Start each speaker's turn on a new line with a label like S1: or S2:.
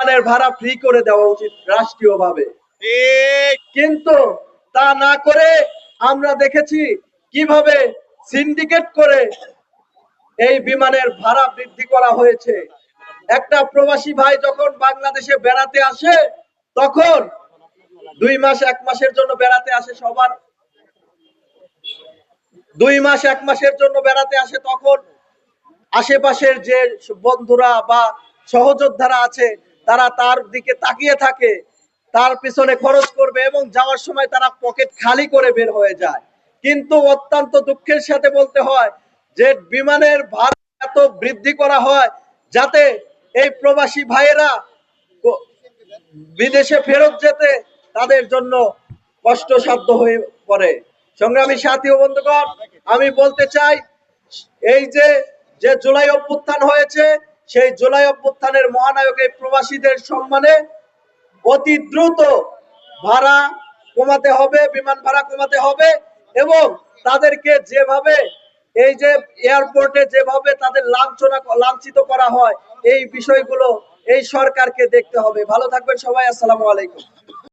S1: বিমানের ভাড়া ফ্রি করে দেওয়া উচিত রাষ্ট্রীয়ভাবে। কিন্তু তা না করে আমরা দেখেছি কিভাবে সিন্ডিকেট করে এই বিমানের ভাড়া বৃদ্ধি করা হয়েছে। একটা প্রবাসী ভাই যখন বাংলাদেশে বেড়াতে আসে, তখন 2 মাস 1 মাসের জন্য বেড়াতে আসে, সবার 2 মাস 1 মাসের জন্য বেড়াতে আসে, তখন আশেপাশের যে বন্ধুরা বা সহযোদ্ধারা আছে তারা তার দিকে তাকিয়ে থাকে, তার পিছনে খরচ করবে এবং যাওয়ার সময় তারা পকেট খালি করে বের হয়ে যায়। কিন্তু অত্যন্ত দুঃখের সাথে বলতে হয় যে বিমানের ভাড়া এত বৃদ্ধি করা হয় যাতে এই প্রবাসী ভাইয়েরা বিদেশে ফেরত যেতে তাদের জন্য কষ্টসাধ্য হয়ে পড়ে। সংগ্রামী সাথী ও বন্ধুগণ, আমি বলতে চাই এই যে যে জুলাই অভ্যুত্থান হয়েছে, সেই জুলাই অভ্যুত্থানের মহানায়ক এই প্রবাসীদের সম্মানে অতি দ্রুত ভাড়া কমাতে হবে, বিমান ভাড়া কমাতে হবে এবং তাদেরকে যেভাবে এই যে এয়ারপোর্টে যেভাবে তাদের লাঞ্ছিত করা হয়, এই বিষয়গুলো এই সরকারকে দেখতে হবে। ভালো থাকবেন সবাই। আসসালামু আলাইকুম।